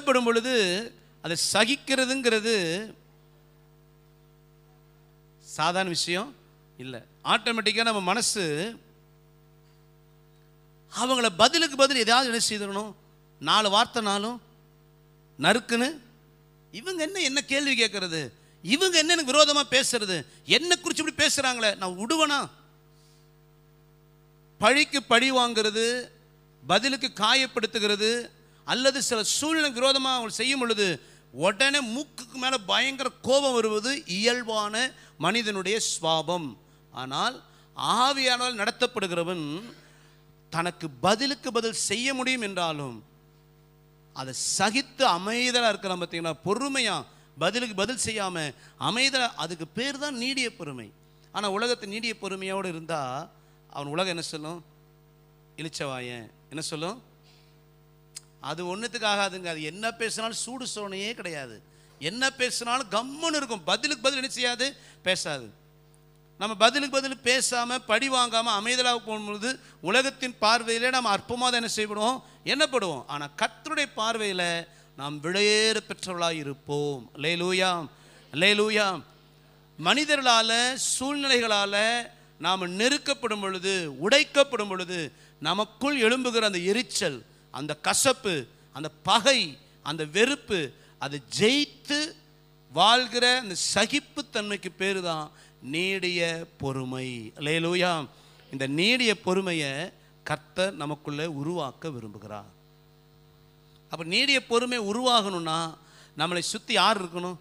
நெருக்கப்படும் பொழுது அதை சகிக்கிறதுங்கிறது சாதாரண விஷயம் இல்லை. ஆட்டோமேட்டிக்காக நம்ம மனசு அவங்கள பதிலுக்கு பதில் எதாவது என்ன செய்திடணும், 4 வார்த்தைனாலும் நறுக்குன்னு இவங்க என்ன கேள்வி கேட்கறது, இவங்க என்ன எனக்கு விரோதமாக பேசுறது, என்ன குறித்து இப்படி பேசுகிறாங்களே, நான் விடுவனா? பழிக்கு பழி வாங்கிறது, பதிலுக்கு காயப்படுத்துகிறது, அல்லது சில சூழ்நிலை விரோதமாக அவங்க செய்யும் பொழுது உடனே மூக்குக்கு மேலே பயங்கர கோபம் வருவது இயல்பான மனிதனுடைய சுபாவம். ஆனால் ஆவியானவரால் நடத்தப்படுகிறவன் தனக்கு பதிலுக்கு பதில் செய்ய முடியும் என்றாலும் அதை சகித்து அமைதலாக இருக்கிறான். பார்த்தீங்கன்னா, பொறுமையாக பதிலுக்கு பதில் செய்யாமல் அமைதலாக, அதுக்கு பேர் தான் நீடிய பொறுமை. ஆனால் உலகத்தை நீடிய பொறுமையோடு இருந்தால் அவன் உலகம் என்ன சொல்லும், இளிச்சவாயன் என்ன சொல்லும், அது ஒன்றுத்துக்கு ஆகாதுங்க, அது என்ன பேசினாலும் சூடு சோனையே கிடையாது, என்ன பேசினாலும் கம்முன்னு இருக்கும், பதிலுக்கு பதில் என்ன செய்யாது, பேசாது. நம்ம பதிலுக்கு பதில் பேசாமல் பழி வாங்காமல் அமைதலாக போகும்பொழுது உலகத்தின் பார்வையில் நாம் அற்பமாக தான் என்ன செய்யப்படுவோம், என்னப்படுவோம். ஆனால் கர்த்தருடைய பார்வையில் நாம் விலையேற பெற்றவர்களாக இருப்போம். அல்லேலூயா, அல்லேலூயா. மனிதர்களால் சூழ்நிலைகளால் நாம் நெருக்கப்படும் பொழுது, உடைக்கப்படும் பொழுது நமக்குள் எழும்புகிற அந்த எரிச்சல், அந்த கசப்பு, அந்த பகை, அந்த வெறுப்பு, அதை ஜெயித்து வாழ்கிற அந்த சகிப்புத்தன்மைக்கு பேர் தான் நீடிய பொறுமை. அல்லேலூயா. இந்த நீடிய பொறுமையை கர்த்தர் நமக்குள்ளே உருவாக்க விரும்புகிறார். அப்போ நீடிய பொறுமை உருவாகணும்னா நம்மளை சுற்றி யார் இருக்கணும்,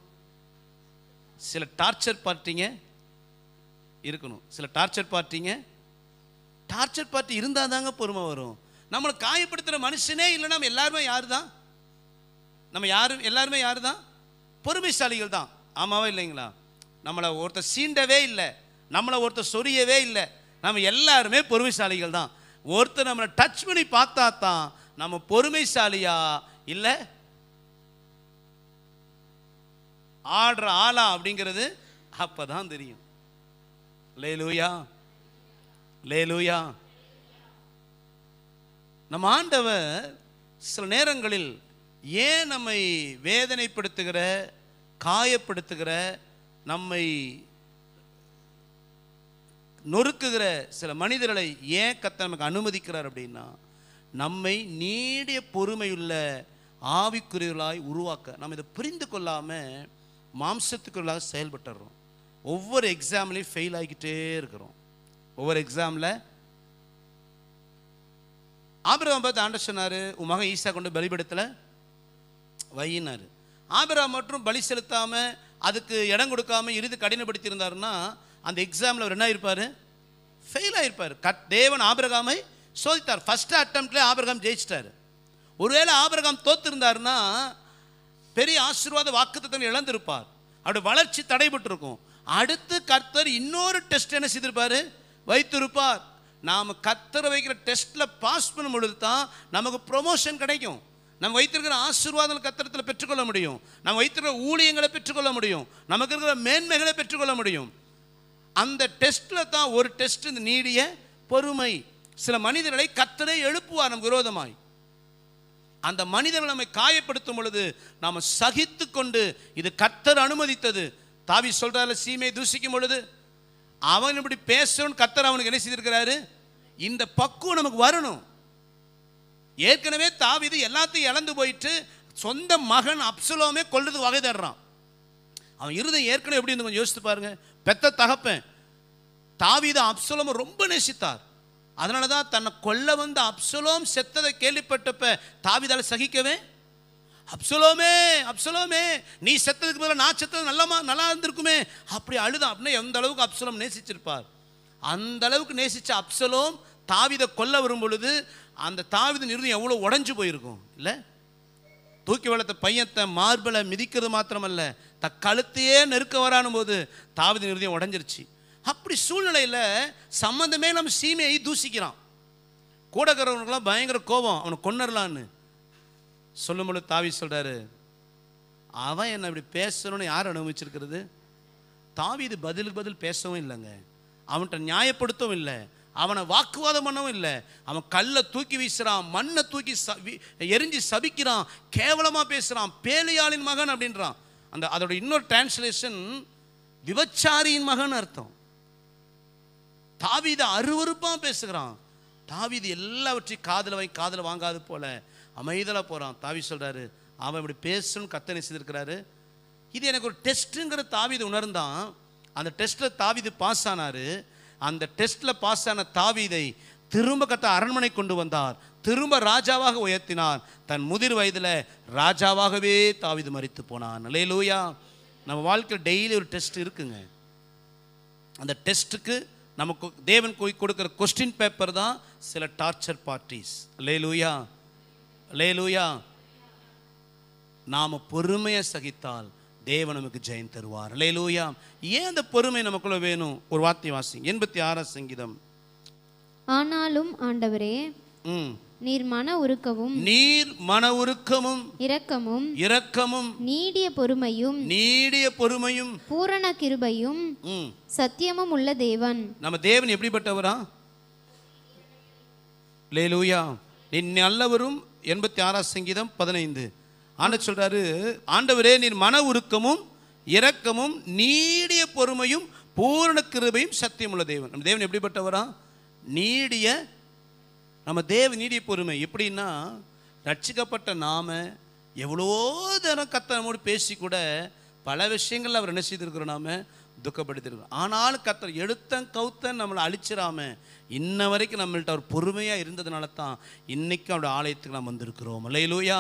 சில டார்ச்சர் பார்ட்டிங்க இருக்கணும். சில டார்ச்சர் பார்ட்டி இருந்தால் தாங்க பொறுமை வரும். நம்மளை காயப்படுத்துகிற மனுஷனே இல்லை, நம்ம எல்லாருமே யார் தான், எல்லாருமே யார் தான், பொறுமைசாலிகள் தான். ஆமாவா இல்லைங்களா? நம்மளை ஒருத்தர் சீண்டவே இல்லை, நம்மளை ஒருத்தர் சொரியவே இல்லை, நம்ம எல்லாருமே பொறுமைசாலிகள் தான். ஒருத்தர் நம்மளை டச் பண்ணி பார்த்தா தான் நம்ம பொறுமைசாலியா இல்லை ஆடுற ஆளா அப்படிங்கிறது அப்பதான் தெரியும். அல்லேலூயா, அல்லேலூயா. நம்ம ஆண்டவர் சில நேரங்களில் ஏன் நம்மை வேதனைப்படுத்துகிற, காயப்படுத்துகிற, நம்மை நொறுக்குகிற சில மனிதர்களை ஏன் கர்த்தர் நமக்கு அனுமதிக்கிறார் அப்படின்னா, நம்மை நீடிய பொறுமையுள்ள ஆவிக்குரியவர்களாய் உருவாக்க. நம்ம இதை புரிந்து கொள்ளாமல் மாம்சத்துக்குள்ளாக செயல்பட்டுறோம். ஒவ்வொரு எக்ஸாம்லையும் ஃபெயில் ஆகிக்கிட்டே இருக்கிறோம். ஒவ்வொரு எக்ஸாமில் ஆபிரகாம் பார்த்து ஆண்டவர் சொன்னார், உன் மகன் ஈசா கொண்டு பலிபீடத்தில் வையினார். ஆபிரகாம் மற்றும் பலி செலுத்தாமல் அதுக்கு இடம் கொடுக்காம இறுதி கடினப்படுத்தியிருந்தாருன்னா அந்த எக்ஸாமில் அவர் என்ன இருப்பார், ஃபெயில் ஆகிருப்பார். தேவன் ஆபிரகாமை சோதித்தார். First அட்டம்ப்ட்ல Abraham ஜெயிச்சிட்டார். ஒருவேளை ஆபிரகாம் தோத்திருந்தாருன்னா பெரிய ஆசீர்வாத வாக்குத்தத்தங்களை இழந்திருப்பார், அவருடைய வளர்ச்சி தடைபட்டு இருக்கும். அடுத்து கர்த்தர் இன்னொரு டெஸ்ட் என்ன செய்திருப்பார், வைத்திருப்பார். நாம் கர்த்தர் வைக்கிற டெஸ்ட்டில் பாஸ் பண்ணும் பொழுது தான் நமக்கு ப்ரொமோஷன் கிடைக்கும். நம்ம வைத்திருக்கிற ஆசீர்வாதங்கள் கர்த்தரத்தில் பெற்றுக்கொள்ள முடியும், நம்ம வைத்திருக்கிற ஊழியங்களை பெற்றுக்கொள்ள முடியும், நமக்கு இருக்கிற மேன்மைகளை பெற்றுக்கொள்ள முடியும். அந்த டெஸ்ட்டில் தான் ஒரு டெஸ்ட் இந்த நீடிய பொறுமை. சில மனிதர்களை கர்த்தரே எழுப்புவார் நம் விரோதமாய். அந்த மனிதர்கள் நம்மை காயப்படுத்தும் பொழுது நாம் சகித்து கொண்டு, இது கர்த்தர் அனுமதித்தது. தாவி சொல்றாரு, சீமையை தூசிக்கும் பொழுது அவன் இப்படி பேசணும்னு கர்த்தர் அவனுக்கு என்ன செய்திருக்கிறாரு, இந்த பக்குவம் நமக்கு வரணும். ஏற்கனவே தாவீது எல்லாத்தையும் இழந்து போயிட்டு சொந்த மகன் அப்சலோமே கொல்றது வகை தேடுறான். அவன் இருதயம் ஏற்கனவே எப்படி இருந்து கொஞ்சம் யோசித்து பாருங்க. பெத்த தகப்பன் தாவீது அப்சலோமை ரொம்ப நேசித்தார். அதனால தான் தன்னை கொல்ல வந்த அப்சலோம் செத்ததை கேள்விப்பட்டப்ப தாவீதால சகிக்கவே, அப்சலோமே அப்சலோமே நீ செத்ததுக்கு பதிலாக நான் செத்தது நல்லா இருந்திருக்குமே அப்படி அழுதான். அப்படின்னா எந்த அளவுக்கு அப்சலோம் நேசிச்சிருப்பார். அந்த அளவுக்கு நேசிச்ச அப்சலோம் தாவீதை கொல்ல வரும் பொழுது அந்த தாவீதின் இருதயம் எவ்வளோ உடைஞ்சு போயிருக்கும் இல்லை? தூக்கி வளர்த்த பையத்தை மார்பலை மிதிக்கிறது மாத்திரமல்ல, கழுத்தையே நெருக்க வரானும் போது தாவீதின் இருதயம் உடைஞ்சிருச்சு. அப்படி சூழ்நிலையில் சம்பந்தமே நம்ம சீமையை தூசிக்கிறான். கூடக்கிறவனுக்கெல்லாம் பயங்கர கோபம், அவனை கொன்னரலான்னு சொல்லும் பொழுது தாவீது சொல்றாரு, அவன் என்ன இப்படி பேசணும்னு யார் அனுபவிச்சிருக்கிறது? தாவீது பதிலுக்கு பதில் பேசவும் இல்லைங்க, அவன்கிட்ட நியாயப்படுத்தவும் இல்லை. அவனை வாக்குவாதம் பண்ணவும் இல்லை. அவன் கல்லை தூக்கி வீசுறான், மண்ணை தூக்கி எரிஞ்சு சபிக்கிறான், கேவலமாக பேசுகிறான், பேலியாளின் மகன் அப்படின்றான். அதோட இன்னொரு டிரான்ஸ்லேஷன் விபச்சாரியின் மகன் அர்த்தம். தாவீது அருவருப்பாக பேசுகிறான். தாவீது எல்லாவற்றையும் காதில் வாங்காது போல அமைதலாக போகிறான். தாவீது சொல்கிறாரு, அவன் இப்படி பேசணும்னு கர்த்தர் செய்திருக்கிறாரு. இது எனக்கு ஒரு டெஸ்ட்டுங்கிற தாவீது உணர்ந்தான். அந்த டெஸ்ட்டில் தாவீது பாஸ் ஆனார். அந்த டெஸ்ட்டில் பாஸ் ஆன தாவீதை திரும்ப கர்த்தர் அரண்மனை கொண்டு வந்தார், திரும்ப ராஜாவாக உயர்த்தினார். தன் முதிர் வயதில் ராஜாவாகவே தாவீது மரித்து போனான். அல்லேலூயா. நம்ம வாழ்க்கையில் டெய்லி ஒரு டெஸ்ட் இருக்குங்க. அந்த டெஸ்ட்டுக்கு நமக்கு தேவன் கொடுக்குற கொஸ்டின் பேப்பர் தான் சில டார்ச்சர் பார்ட்டிஸ். அல்லேலூயா, அல்லேலூயா. நாம் பொறுமையை சகித்தால் தேவன் நமக்கு ஜெயம் தருவார். அல்லேலூயா. ஏன் அந்த பொறுமை நமக்குள்ள வேணும்? ஒரு வார்த்தை வாசிங்க, 86 சங்கீதம். ஆனாலும் ஆண்டவரே, நீர் மன உருக்கமும் இரக்கமும் நீடிய பொறுமையும் பூரண கிருபையும் சத்தியமும் உள்ள தேவன். நம்ம தேவன் எப்படிப்பட்டவரா? அல்லேலூயா. நீ நல்லவரும். 86 சங்கீதம் 15. ஆண்டவர் சொல்றாரு, ஆண்டவரே நீர் மன உருக்கமும் இரக்கமும் நீடிய பொறுமையும் பூரண கிருபையும் சத்தியம் உள்ள தேவன். நம்ம தேவன் எப்படிப்பட்டவரா? நம்ம தேவன் நீடிய பொறுமை. எப்படின்னா, ரட்சிக்கப்பட்ட நாம எவ்வளோ தரம் கர்த்தர் நம்மோடு பேசி கூட பல விஷயங்கள் அவர் என்ன செய்திருக்கிறோம், நாம துக்கப்படுத்திருக்கிறோம். ஆனாலும் கர்த்தர் எடுத்தன் கவுத்தன் நம்மளை அழிச்சிடாம இன்ன வரைக்கும் நம்மள்ட்ட ஒரு பொறுமையாக இருந்ததுனால தான் இன்னைக்கு அவருடைய ஆலயத்துக்கு நாம் வந்திருக்கிறோம். அல்லேலூயா.